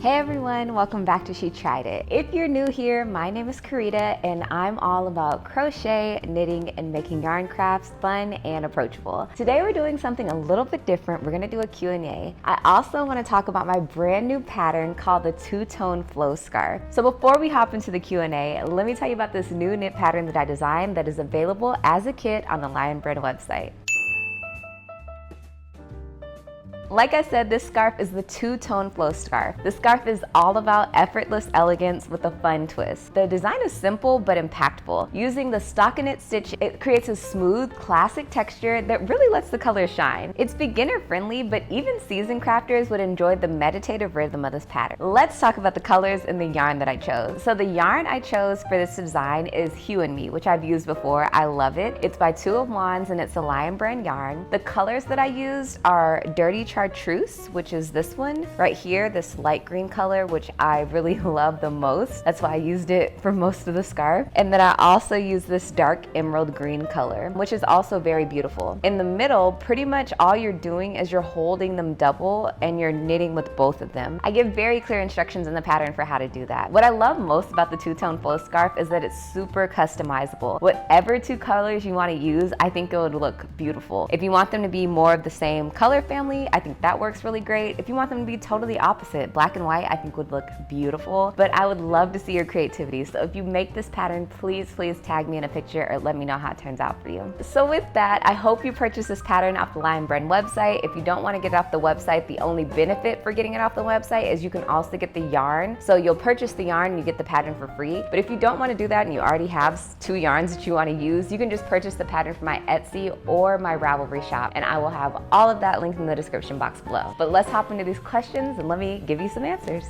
Hey everyone, welcome back to She Tried It. If you're new here, my name is Karita and I'm all about crochet, knitting, and making yarn crafts fun and approachable. Today we're doing something a little bit different. We're gonna do a Q&A. I also wanna talk about my brand new pattern called the two-tone flow scarf. So before we hop into the Q&A, let me tell you about this new knit pattern that I designed that is available as a kit on the Lion Brand website. Like I said, this scarf is the two-tone flow scarf. The scarf is all about effortless elegance with a fun twist. The design is simple but impactful. Using the stockinette stitch, it creates a smooth, classic texture that really lets the colors shine. It's beginner friendly, but even seasoned crafters would enjoy the meditative rhythm of this pattern. Let's talk about the colors and the yarn that I chose. So the yarn I chose for this design is Hue and Me, which I've used before. I love it. It's by Two of Wands and it's a Lion Brand yarn. The colors that I used are Dirty Chartreuse, which is this one right here, this light green color, which I really love the most. That's why I used it for most of the scarf. And then I also used this dark emerald green color, which is also very beautiful. In the middle, pretty much all you're doing is you're holding them double and you're knitting with both of them. I give very clear instructions in the pattern for how to do that. What I love most about the two-tone flow scarf is that it's super customizable. Whatever two colors you want to use, I think it would look beautiful. If you want them to be more of the same color family, I think that works really great. If you want them to be totally opposite, black and white, I think would look beautiful, but I would love to see your creativity. So if you make this pattern, please tag me in a picture or let me know how it turns out for you. So with that, I hope you purchase this pattern off the Lion Brand website. If you don't want to get it off the website, the only benefit for getting it off the website is you can also get the yarn. So you'll purchase the yarn and you get the pattern for free. But if you don't want to do that and you already have two yarns that you want to use, you can just purchase the pattern from my Etsy or my Ravelry shop, and I will have all of that linked in the description box below. But let's hop into these questions and let me give you some answers.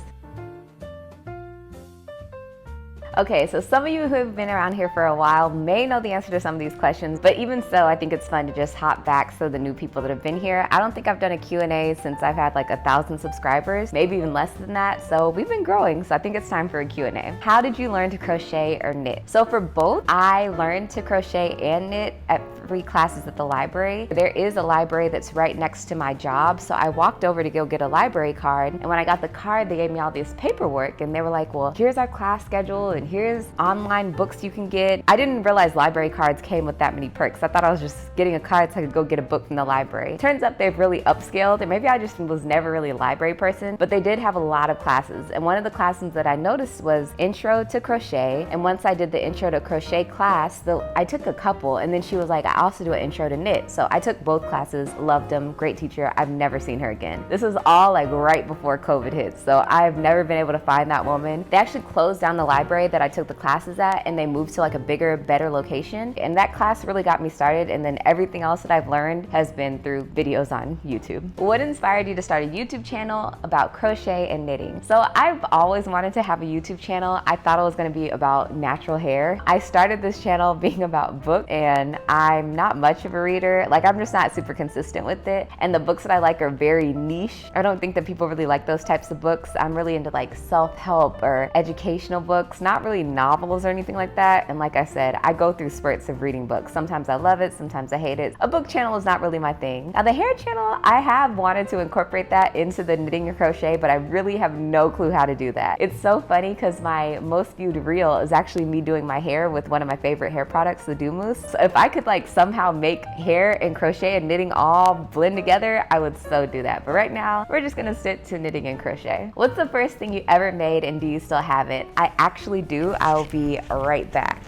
Okay, so some of you who have been around here for a while may know the answer to some of these questions, but even so, I think it's fun to just hop back so the new people that have been here. I don't think I've done a Q&A since I've had like 1,000 subscribers, maybe even less than that, so we've been growing, so I think it's time for a Q&A. How did you learn to crochet or knit? So for both, I learned to crochet and knit at free classes at the library. There is a library that's right next to my job, so I walked over to go get a library card, and when I got the card, they gave me all this paperwork, and they were like, well, here's our class schedule, and here's online books you can get. I didn't realize library cards came with that many perks. I thought I was just getting a card so I could go get a book from the library. Turns out they've really upscaled, and maybe I just was never really a library person, but they did have a lot of classes, and one of the classes that I noticed was Intro to Crochet, and once I did the Intro to Crochet class, I took a couple, and then she was like, I also do an Intro to Knit. So I took both classes, loved them, great teacher. I've never seen her again. This was all like right before COVID hit, so I've never been able to find that woman. They actually closed down the library that I took the classes at, and they moved to like a bigger, better location. And that class really got me started, and then everything else that I've learned has been through videos on YouTube. What inspired you to start a YouTube channel about crochet and knitting? So I've always wanted to have a YouTube channel. I thought it was going to be about natural hair. I started this channel being about books, and I'm not much of a reader. Like, I'm just not super consistent with it, and the books that I like are very niche. I don't think that people really like those types of books. I'm really into like self-help or educational books, not really novels or anything like that. And like I said, I go through spurts of reading books. Sometimes I love it, sometimes I hate it. A book channel is not really my thing. Now the hair channel, I have wanted to incorporate that into the knitting and crochet, but I really have no clue how to do that. It's so funny because my most viewed reel is actually me doing my hair with one of my favorite hair products, the Dew Mousse. So if I could like somehow make hair and crochet and knitting all blend together, I would so do that. But right now, we're just gonna stick to knitting and crochet. What's the first thing you ever made, and do you still have it? I actually do. I'll be right back.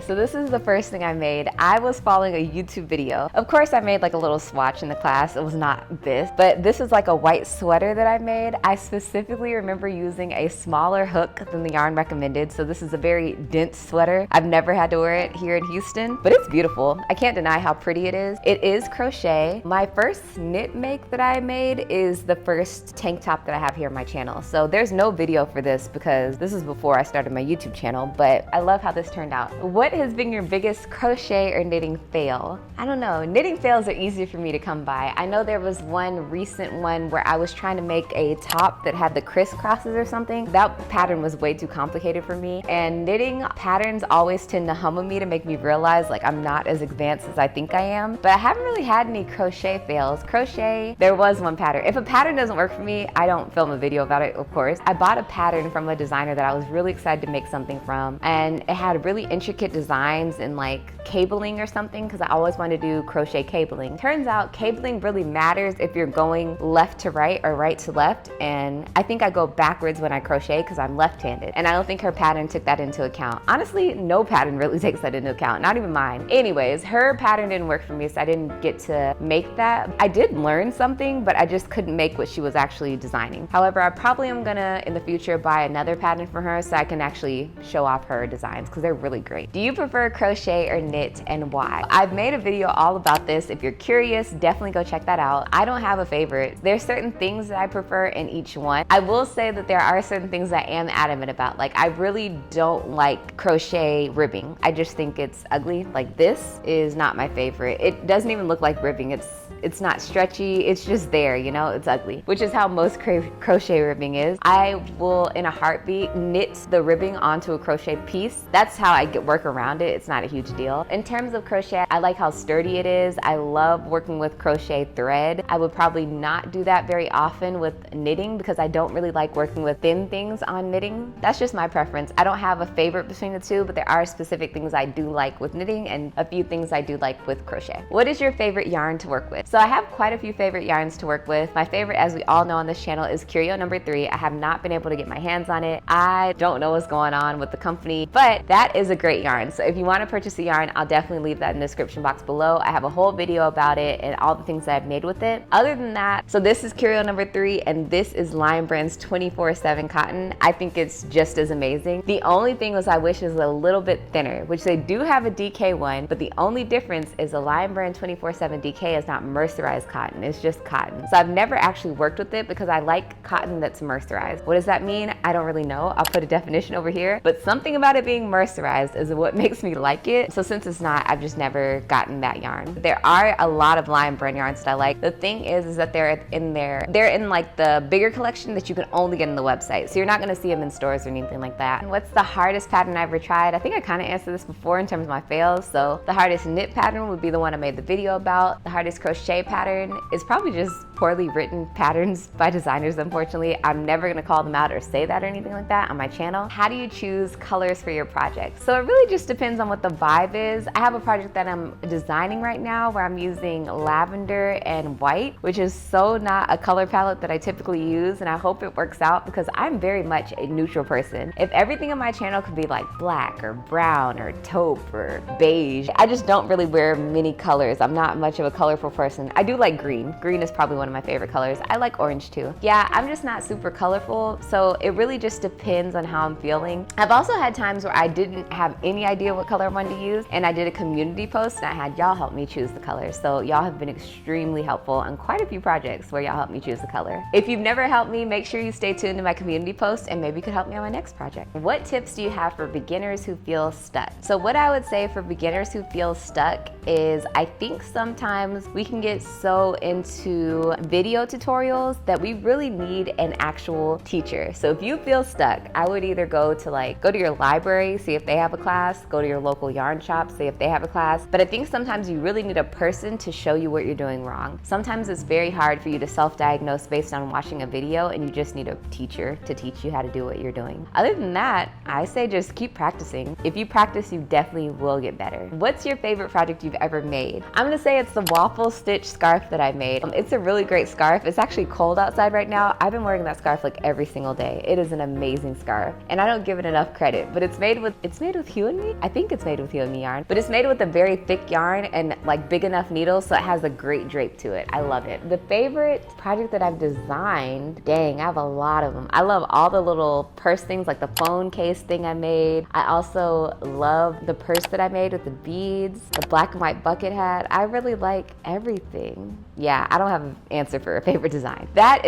So this is the first thing I made. I was following a YouTube video. Of course, I made like a little swatch in the class. It was not this, but this is like a white sweater that I made. I specifically remember using a smaller hook than the yarn recommended. So this is a very dense sweater. I've never had to wear it here in Houston, but it's beautiful. I can't deny how pretty it is. It is crochet. My first knit make that I made is the first tank top that I have here on my channel. So there's no video for this because this is before I started my YouTube channel, but I love how this turned out. What What has been your biggest crochet or knitting fail? I don't know, knitting fails are easier for me to come by. I know there was one recent one where I was trying to make a top that had the crisscrosses or something. That pattern was way too complicated for me, and knitting patterns always tend to humble me to make me realize like I'm not as advanced as I think I am. But I haven't really had any crochet fails. Crochet, there was one pattern. If a pattern doesn't work for me, I don't film a video about it, of course. I bought a pattern from a designer that I was really excited to make something from, and it had really intricate designs and like cabling or something, because I always wanted to do crochet cabling. Turns out cabling really matters if you're going left to right or right to left, and I think I go backwards when I crochet because I'm left-handed, and I don't think her pattern took that into account. Honestly, no pattern really takes that into account, not even mine. Anyways, her pattern didn't work for me, so I didn't get to make that. I did learn something, but I just couldn't make what she was actually designing. However, I probably am gonna in the future buy another pattern for her so I can actually show off her designs because they're really great. Do you prefer crochet or knit, and why? I've made a video all about this. If you're curious, definitely go check that out. I don't have a favorite. There's certain things that I prefer in each one. I will say that there are certain things I am adamant about. Like, I really don't like crochet ribbing. I just think it's ugly. Like, this is not my favorite. It doesn't even look like ribbing. It's not stretchy, it's just there, you know, it's ugly, which is how most crochet ribbing is. I will, in a heartbeat, knit the ribbing onto a crochet piece. That's how I work around it. It's not a huge deal. In terms of crochet, I like how sturdy it is. I love working with crochet thread. I would probably not do that very often with knitting because I don't really like working with thin things on knitting. That's just my preference. I don't have a favorite between the two, but there are specific things I do like with knitting and a few things I do like with crochet. What is your favorite yarn to work with? So I have quite a few favorite yarns to work with. My favorite, as we all know on this channel, is Curio number 3. I have not been able to get my hands on it. I don't know what's going on with the company, but that is a great yarn. So if you want to purchase a yarn, I'll definitely leave that in the description box below. I have a whole video about it and all the things that I've made with it. Other than that, so this is Curio number 3 and this is Lion Brand's 24/7 cotton. I think it's just as amazing. The only thing was I wish it was a little bit thinner, which they do have a DK one, but the only difference is the Lion Brand 24/7 DK is not mercerized cotton, it's just cotton. So I've never actually worked with it because I like cotton that's mercerized. What does that mean? I don't really know. I'll put a definition over here, but something about it being mercerized is what makes me like it. So since it's not, I've just never gotten that yarn. There are a lot of Lion Brand yarns that I like. The thing is that they're in like the bigger collection that you can only get on the website. So you're not gonna see them in stores or anything like that. And what's the hardest pattern I've ever tried? I think I kind of answered this before in terms of my fails. So the hardest knit pattern would be the one I made the video about. The hardest crochet pattern is probably just poorly written patterns by designers, unfortunately. I'm never gonna call them out or say that or anything like that on my channel. How do you choose colors for your project? So it really just depends on what the vibe is. I have a project that I'm designing right now where I'm using lavender and white, which is so not a color palette that I typically use, and I hope it works out because I'm very much a neutral person. If everything on my channel could be like black or brown or taupe or beige, I just don't really wear many colors. I'm not much of a colorful person. I do like green. Green is probably one of my favorite colors. I like orange too. Yeah, I'm just not super colorful, so it really just depends on how I'm feeling. I've also had times where I didn't have any idea what color I wanted to use, and I did a community post and I had y'all help me choose the colors. So y'all have been extremely helpful on quite a few projects where y'all helped me choose the color. If you've never helped me, make sure you stay tuned to my community post and maybe you could help me on my next project. What tips do you have for beginners who feel stuck? So what I would say for beginners who feel stuck is I think sometimes we can get so into video tutorials that we really need an actual teacher. So if you feel stuck, I would either go to your library, see if they have a class, go to your local yarn shop, see if they have a class. But I think sometimes you really need a person to show you what you're doing wrong. Sometimes it's very hard for you to self-diagnose based on watching a video, and you just need a teacher to teach you how to do what you're doing. Other than that, I say just keep practicing. If you practice, you definitely will get better. What's your favorite project you've ever made? I'm gonna say it's the waffle stitch scarf that I made. It's a really great scarf. It's actually cold outside right now. I've been wearing that scarf like every single day. It is an amazing scarf, and I don't give it enough credit, but it's made with Hue and Me? I think it's made with Hue and Me yarn, but it's made with a very thick yarn and like big enough needles, so it has a great drape to it. I love it. The favorite project that I've designed, dang, I have a lot of them. I love all the little purse things, like the phone case thing I made. I also love the purse that I made with the beads, the black and white bucket hat. I really like everything. Yeah, I don't have an answer for a favorite design. That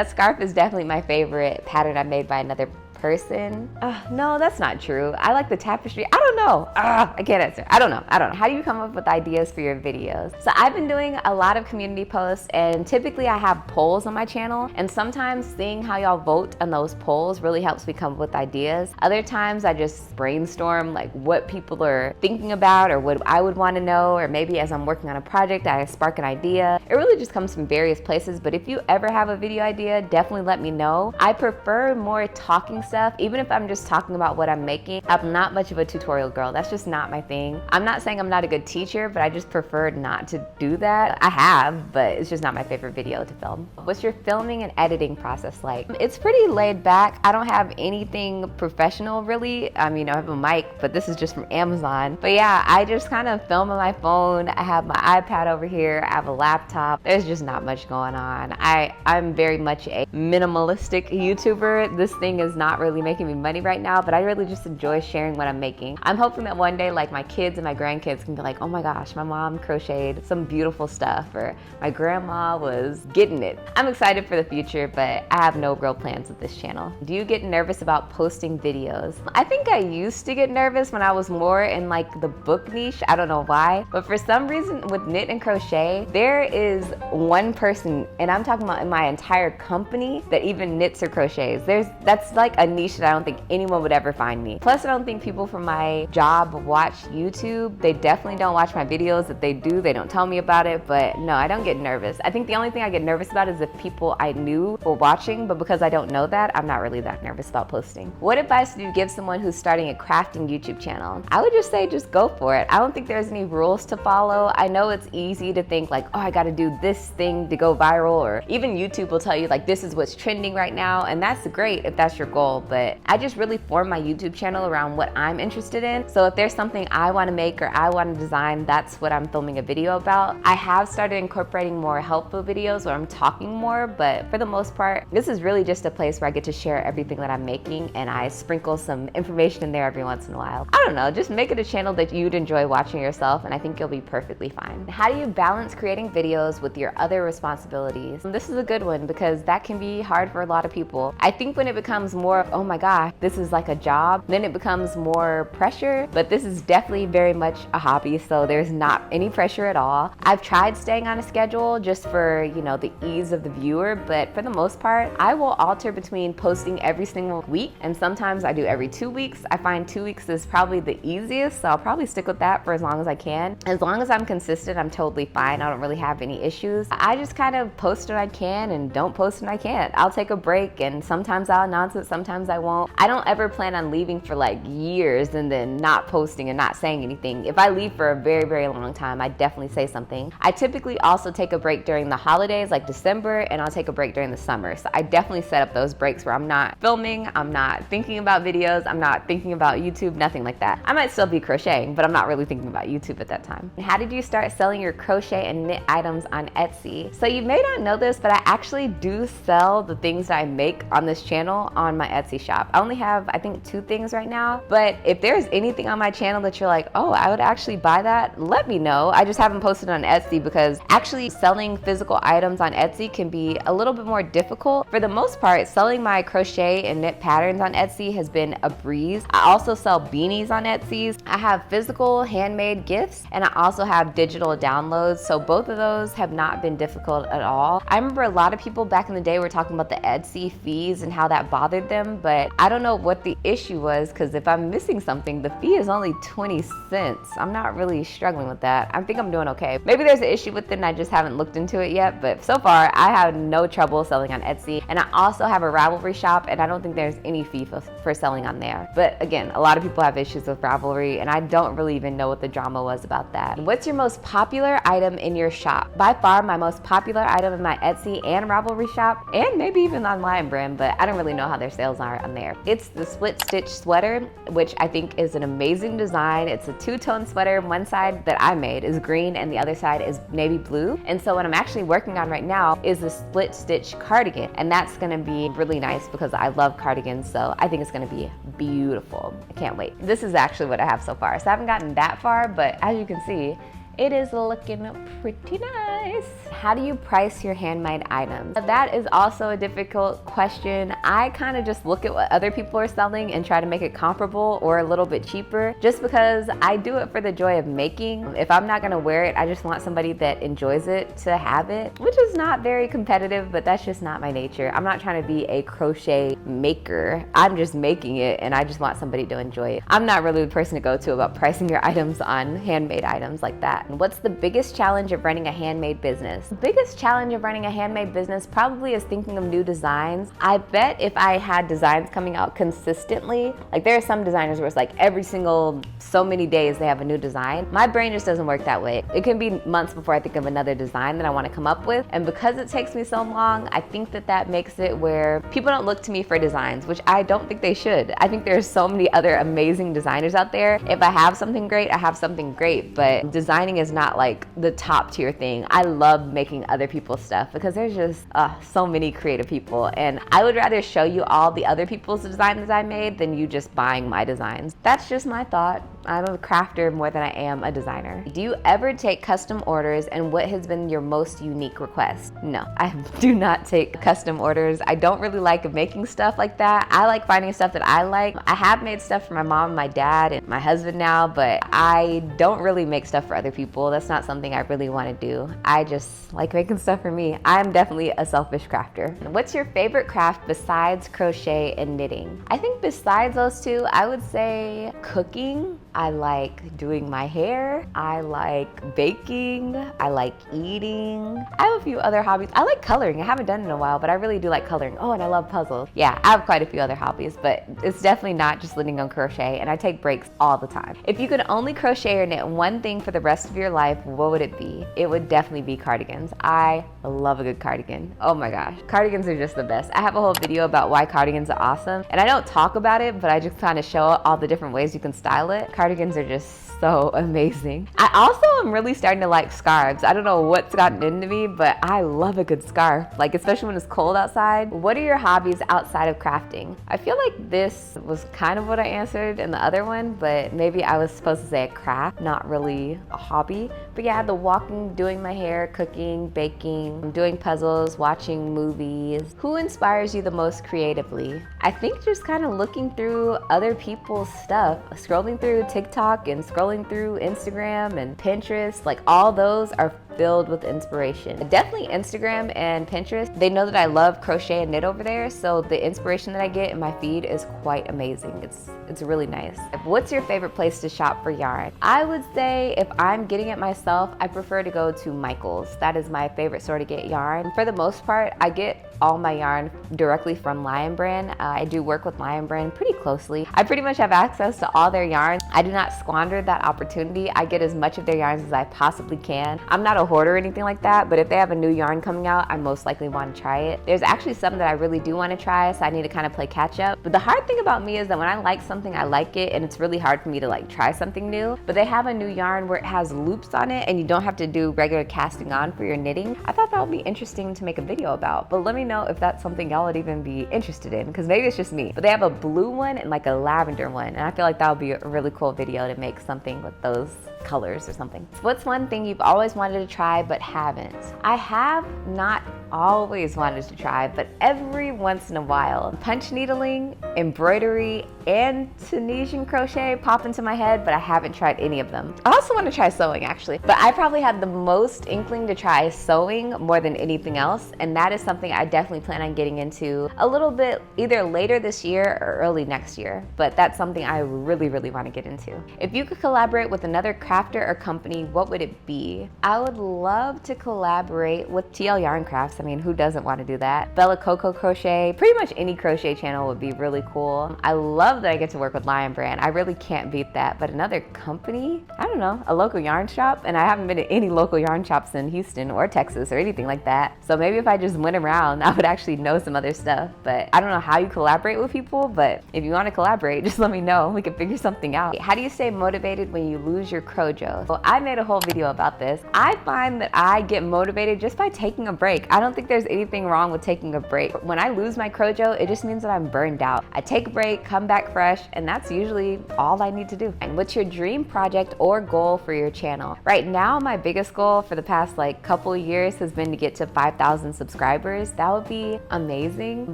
scarf is definitely my favorite pattern I made by another person. No, that's not true. I like the tapestry. I don't know. know. I can't answer. I don't know. How do you come up with ideas for your videos? So I've been doing a lot of community posts, and typically I have polls on my channel, and sometimes seeing how y'all vote on those polls really helps me come up with ideas. Other times I just brainstorm like what people are thinking about or what I would want to know, or maybe as I'm working on a project I spark an idea. It really just comes from various places, but if you ever have a video idea, definitely let me know. I prefer more talking stuff, even if I'm just talking about what I'm making. I'm not much of a tutorial girl. That's just not my thing. I'm not saying I'm not a good teacher, but I just prefer not to do that. I have, but it's just not my favorite video to film. What's your filming and editing process like? It's pretty laid back. I don't have anything professional really. I mean, I have a mic, but this is just from Amazon. But yeah, I just kind of film on my phone. I have my iPad over here. I have a laptop. There's just not much going on. I'm very much a minimalistic YouTuber. This thing is not really making me money right now, but I really just enjoy sharing what I'm making. I'm hoping that one day like my kids and my grandkids can be like, oh my gosh, my mom crocheted some beautiful stuff, or my grandma was getting it. I'm excited for the future, but I have no real plans with this channel. Do you get nervous about posting videos? I think I used to get nervous when I was more in like the book niche. I don't know why, but for some reason with knit and crochet, there is one person, and I'm talking about in my entire company, that even knits or crochets. That's like a niche that I don't think anyone would ever find me. Plus, I don't think people from my job watch YouTube. They definitely don't watch my videos. If they do, they don't tell me about it, but no, I don't get nervous. I think the only thing I get nervous about is if people I knew were watching, but because I don't know that, I'm not really that nervous about posting. What advice do you give someone who's starting a crafting YouTube channel? I would just say just go for it. I don't think there's any rules to follow. I know it's easy to think like, oh, I gotta do this thing to go viral, or even YouTube will tell you like this is what's trending right now, and that's great if that's your goal, but I just really form my YouTube channel around what I'm interested in. So if there's something I want to make or I want to design, that's what I'm filming a video about. I have started incorporating more helpful videos where I'm talking more, but for the most part, this is really just a place where I get to share everything that I'm making, and I sprinkle some information in there every once in a while. I don't know, just make it a channel that you'd enjoy watching yourself, and I think you'll be perfectly fine. How do you balance creating videos with your other responsibilities? And this is a good one because that can be hard for a lot of people. I think when it becomes more, oh my gosh, this is like a job, then it becomes more pressure, but this is definitely very much a hobby, so there's not any pressure at all. I've tried staying on a schedule just for, you know, the ease of the viewer, but for the most part, I will alter between posting every single week, and sometimes I do every 2 weeks. I find 2 weeks is probably the easiest, so I'll probably stick with that for as long as I can. As long as I'm consistent, I'm totally fine. I don't really have any issues. I just kind of post when I can and don't post when I can't. I'll take a break, and sometimes I'll announce it, sometimes I won't. I don't ever plan on leaving for like years and then not posting and not saying anything. If I leave for a very, very long time, I definitely say something. I typically also take a break during the holidays like December, and I'll take a break during the summer. So I definitely set up those breaks where I'm not filming, I'm not thinking about videos, I'm not thinking about YouTube, nothing like that. I might still be crocheting, but I'm not really thinking about YouTube at that time. How did you start selling your crochet and knit items on Etsy? So you may not know this, but I actually do sell the things that I make on this channel on my Etsy shop. I only have, I think, 2 things right now, but if there's anything on my channel that you're like, oh, I would actually buy that, let me know. I just haven't posted on Etsy because actually selling physical items on Etsy can be a little bit more difficult. For the most part, selling my crochet and knit patterns on Etsy has been a breeze. I also sell beanies on Etsy. I have physical handmade gifts, and I also have digital downloads, so both of those have not been difficult at all. I remember a lot of people back in the day were talking about the Etsy fees and how that bothered them, but I don't know what the issue was, because if I'm missing something, the fee is only 20 cents. I'm not really struggling with that. I think I'm doing okay. Maybe there's an issue with it and I just haven't looked into it yet, but so far I have no trouble selling on Etsy, and I also have a Ravelry shop, and I don't think there's any fee for selling on there. But again, a lot of people have issues with Ravelry, and I don't really even know what the drama was about that. What's your most popular item in your shop? By far, my most popular item in my Etsy and Ravelry shop, and maybe even on Lion Brand, but I don't really know how their sales are on there. It's the split stitch sweater, which I think is an amazing design. It's a 2-tone sweater. One side that I made is green and the other side is navy blue. And so what I'm actually working on right now is a split stitch cardigan, and that's gonna be really nice because I love cardigans, so I think it's gonna be beautiful. I can't wait. This is actually what I have so far. So I haven't gotten that far, but as you can see, it is looking pretty nice. Nice. How do you price your handmade items? That is also a difficult question. I kind of just look at what other people are selling and try to make it comparable or a little bit cheaper, just because I do it for the joy of making. If I'm not gonna wear it, I just want somebody that enjoys it to have it, which is not very competitive, but that's just not my nature. I'm not trying to be a crochet maker. I'm just making it and I just want somebody to enjoy it. I'm not really the person to go to about pricing your items on handmade items like that. What's the biggest challenge of running a handmade business? The biggest challenge of running a handmade business probably is thinking of new designs. I bet if I had designs coming out consistently, like there are some designers where it's like every single so many days they have a new design. My brain just doesn't work that way. It can be months before I think of another design that I want to come up with. And because it takes me so long, I think that makes it where people don't look to me for designs, which I don't think they should. I think there's so many other amazing designers out there. If I have something great, I have something great, but designing is not like the top tier thing. I love making other people's stuff because there's just so many creative people, and I would rather show you all the other people's designs I made than you just buying my designs. That's just my thought. I'm a crafter more than I am a designer. Do you ever take custom orders, and what has been your most unique request? No, I do not take custom orders. I don't really like making stuff like that. I like finding stuff that I like. I have made stuff for my mom, my dad, and my husband now, but I don't really make stuff for other people. That's not something I really want to do. I just like making stuff for me. I'm definitely a selfish crafter. What's your favorite craft besides crochet and knitting? I think besides those two, I would say cooking. I like doing my hair. I like baking. I like eating. I have a few other hobbies. I like coloring. I haven't done it in a while, but I really do like coloring. Oh, and I love puzzles. Yeah, I have quite a few other hobbies, but it's definitely not just living on crochet, and I take breaks all the time. If you could only crochet or knit one thing for the rest of your life, what would it be? It would definitely be cardigans. I love a good cardigan. Oh my gosh, cardigans are just the best. I have a whole video about why cardigans are awesome, and I don't talk about it, but I just kind of show all the different ways you can style it. Cardigans are just so amazing. I also am really starting to like scarves. I don't know what's gotten into me, but I love a good scarf, like especially when it's cold outside. What are your hobbies outside of crafting? I feel like this was kind of what I answered in the other one, but maybe I was supposed to say a craft, not really a hobby. But yeah, the walking, doing my hair, cooking, baking, doing puzzles, watching movies. Who inspires you the most creatively? I think just kind of looking through other people's stuff, scrolling through TikTok and scrolling through Instagram and Pinterest, like all those are filled with inspiration. Definitely Instagram and Pinterest. They know that I love crochet and knit over there, so the inspiration that I get in my feed is quite amazing. It's really nice. What's your favorite place to shop for yarn? I would say if I'm getting it myself, I prefer to go to Michael's. That is my favorite store to get yarn. For the most part, I get all my yarn directly from Lion Brand. I do work with Lion Brand pretty closely. I pretty much have access to all their yarns. I do not squander that opportunity. I get as much of their yarns as I possibly can. I'm not a hoarder or anything like that, but if they have a new yarn coming out, I most likely want to try it. There's actually some that I really do want to try, so I need to kind of play catch up. But the hard thing about me is that when I like something, I like it, and it's really hard for me to like try something new. But they have a new yarn where it has loops on it and you don't have to do regular casting on for your knitting. I thought that would be interesting to make a video about, but let me know if that's something y'all would even be interested in, because maybe it's just me. But they have a blue one and like a lavender one, and I feel like that would be a really cool video to make something with those colors or something. What's one thing you've always wanted to try but haven't? I have not always wanted to try, but every once in a while, punch needling, embroidery, and Tunisian crochet pop into my head, but I haven't tried any of them. I also want to try sewing actually, but I probably had the most inkling to try sewing more than anything else, and that is something I definitely plan on getting into a little bit either later this year or early next year, but that's something I really, really want to get into. If you could collaborate with another crafter or company, what would it be? I would love to collaborate with TL Yarn Crafts. I mean, who doesn't want to do that? Bella Coco Crochet, pretty much any crochet channel would be really cool. I love that I get to work with Lion Brand. I really can't beat that. But another company, I don't know, a local yarn shop, and I haven't been to any local yarn shops in Houston or Texas or anything like that. So maybe if I just went around, I would actually know some other stuff. But I don't know how you collaborate with people, but if you want to collaborate, just let me know. We can figure something out. How do you stay motivated when you lose your crojo? Well, I made a whole video about this. I find that I get motivated just by taking a break. I don't don't think there's anything wrong with taking a break. When I lose my crojo, it just means that I'm burned out. I take a break, come back fresh, and that's usually all I need to do. And what's your dream project or goal for your channel? Right now, my biggest goal for the past like couple of years has been to get to 5,000 subscribers. That would be amazing.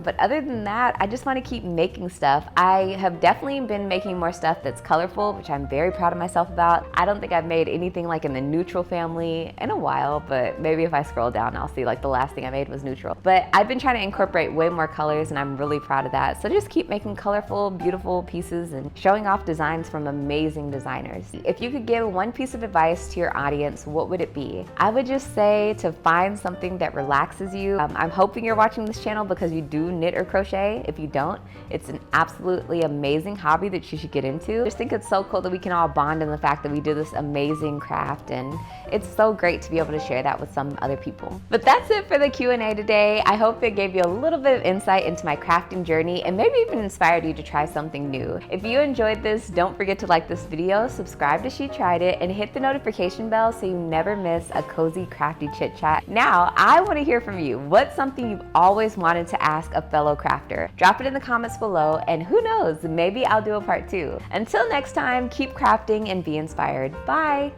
But other than that, I just want to keep making stuff. I have definitely been making more stuff that's colorful, which I'm very proud of myself about. I don't think I've made anything like in the neutral family in a while, but maybe if I scroll down, I'll see like the last thing I made was neutral. But I've been trying to incorporate way more colors, and I'm really proud of that. So just keep making colorful, beautiful pieces and showing off designs from amazing designers. If you could give one piece of advice to your audience, what would it be? I would just say to find something that relaxes you. I'm hoping you're watching this channel because you do knit or crochet. If you don't, it's an absolutely amazing hobby that you should get into. I just think it's so cool that we can all bond in the fact that we do this amazing craft, and it's so great to be able to share that with some other people. But that's it for the Q&A today. I hope it gave you a little bit of insight into my crafting journey and maybe even inspired you to try something new. If you enjoyed this, don't forget to like this video, subscribe to She Tried It, and hit the notification bell so you never miss a cozy crafty chit chat. Now, I want to hear from you. What's something you've always wanted to ask a fellow crafter? Drop it in the comments below, and who knows, maybe I'll do a part 2. Until next time, keep crafting and be inspired. Bye!